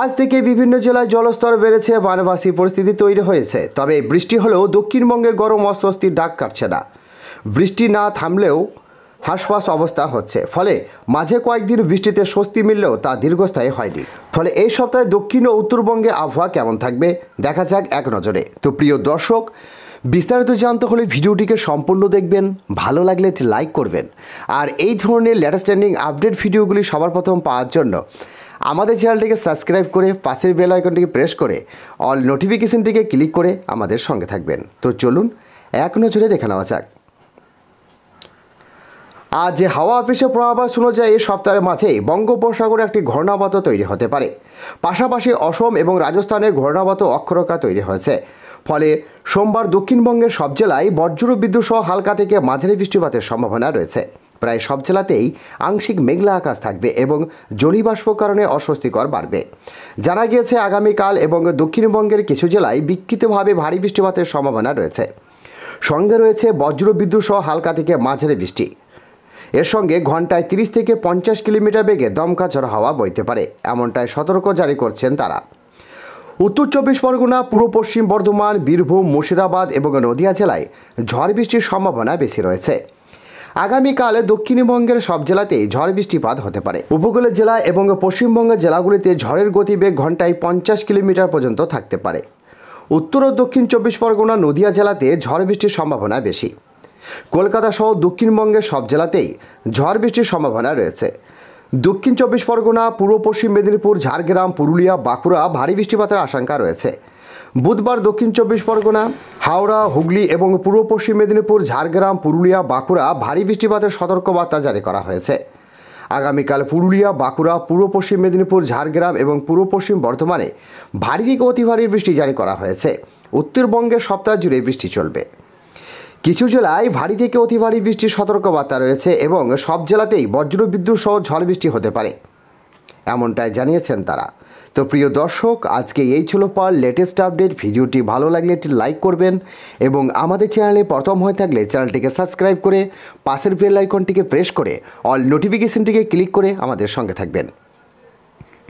আজ থেকে বিভিন্ন জেলায় জলস্তর বেড়েছে, বানবাসী পরিস্থিতি তৈরি হয়েছে। তবে বৃষ্টি হলেও দক্ষিণবঙ্গে গরম অস্বস্তির ডাক কাটছে না। বৃষ্টি না থামলেও হাঁসফাঁস অবস্থা হচ্ছে, ফলে মাঝে কয়েকদিন বৃষ্টিতে স্বস্তি মিললেও তা দীর্ঘস্থায়ী হয়নি। ফলে এই সপ্তাহে দক্ষিণ ও উত্তরবঙ্গে আবহাওয়া কেমন থাকবে দেখা যাক এক নজরে। তো প্রিয় দর্শক, বিস্তারিত জানতে হলে ভিডিওটিকে সম্পূর্ণ দেখবেন, ভালো লাগলে লাইক করবেন। আর এই ধরনের লেটেস্ট ট্রেন্ডিং আপডেট ভিডিওগুলি সবার প্রথম পাওয়ার জন্য আমাদের চ্যানেলটিকে সাবস্ক্রাইব করে পাশের বেল আইকনটিকে প্রেস করে অল নোটিফিকেশনটিকে ক্লিক করে আমাদের সঙ্গে থাকবেন। তো চলুন এক নজরে দেখে নেওয়া যাক। আজ যে হাওয়া অফিসে পূর্বাভাস অনুযায়ী এই সপ্তাহের মাঝেই বঙ্গোপসাগরে একটি ঘূর্ণাবর্ত তৈরি হতে পারে। পাশাপাশি অসম এবং রাজস্থানে ঘূর্ণাবর্ত অক্ষরেখা তৈরি হয়েছে। ফলে সোমবার দক্ষিণবঙ্গের সব জেলায় বজ্রবিদ্যুৎ সহ হালকা থেকে মাঝারি বৃষ্টিপাতের সম্ভাবনা রয়েছে। প্রায় সব জেলাতেই আংশিক মেঘলা আকাশ থাকবে এবং জলীয়বাষ্পর কারণে অস্বস্তিকর বাড়বে। জানা গিয়েছে আগামীকাল এবং দক্ষিণবঙ্গের কিছু জেলায় বিক্ষিপ্তভাবে ভারী বৃষ্টিপাতের সম্ভাবনা রয়েছে। সঙ্গে রয়েছে বজ্রবিদ্যুৎ সহ হালকা থেকে মাঝারি বৃষ্টি। এর সঙ্গে ঘন্টায় 30 থেকে 50 কিলোমিটার বেগে দমকা ঝড় হাওয়া বইতে পারে, এমনটাই সতর্ক জারি করছেন তারা। উত্তর চব্বিশ পরগনা, পূর্ব পশ্চিম বর্ধমান, বীরভূম, মুর্শিদাবাদ এবং নদিয়া জেলায় ঝড় বৃষ্টির সম্ভাবনা বেশি রয়েছে। আগামীকাল দক্ষিণবঙ্গের সব জেলাতেই ঝড় বৃষ্টিপাত হতে পারে। উপকূলের জেলা এবং পশ্চিমবঙ্গের জেলাগুলিতে ঝড়ের গতিবেগ ঘন্টায় 50 কিলোমিটার পর্যন্ত থাকতে পারে। উত্তর ও দক্ষিণ চব্বিশ পরগনা, নদিয়া জেলাতে ঝড় বৃষ্টির সম্ভাবনা বেশি। কলকাতা সহ দক্ষিণবঙ্গের সব জেলাতেই ঝড় বৃষ্টির সম্ভাবনা রয়েছে। দক্ষিণ চব্বিশ পরগনা, পূর্ব পশ্চিম মেদিনীপুর, ঝাড়গ্রাম, পুরুলিয়া, বাঁকুড়া ভারী বৃষ্টিপাতের আশঙ্কা রয়েছে। বুধবার দক্ষিণ চব্বিশ পরগনা, হাওড়া, হুগলি এবং পূর্ব পশ্চিম মেদিনীপুর, ঝাড়গ্রাম, পুরুলিয়া, বাঁকুড়া ভারী বৃষ্টিপাতের সতর্কবার্তা জারি করা হয়েছে। আগামীকাল পুরুলিয়া, বাঁকুড়া, পূর্ব পশ্চিম মেদিনীপুর, ঝাড়গ্রাম এবং পূর্ব পশ্চিম বর্ধমানে ভারী থেকে অতি ভারী বৃষ্টি জারি করা হয়েছে। উত্তরবঙ্গের সপ্তাহ জুড়ে বৃষ্টি চলবে। কিছু জেলায় ভারী থেকে অতি ভারী বৃষ্টির সতর্কবার্তা রয়েছে এবং সব জেলাতেই বজ্রবিদ্যুৎ সহ ঝড় বৃষ্টি হতে পারে, এমনটাই জানিয়েছেন তারা। তো প্রিয় দর্শক, আজকে এই ছিল লেটেস্ট আপডেট। ভিডিওটি ভালো লাগলে একটি লাইক করবেন এবং আমাদের চ্যানেলে প্রথম হয়ে থাকলে চ্যানেলটিকে সাবস্ক্রাইব করে পাশের বেল আইকনটিকে প্রেস করে অল নোটিফিকেশনটিকে ক্লিক করে আমাদের সঙ্গে থাকবেন।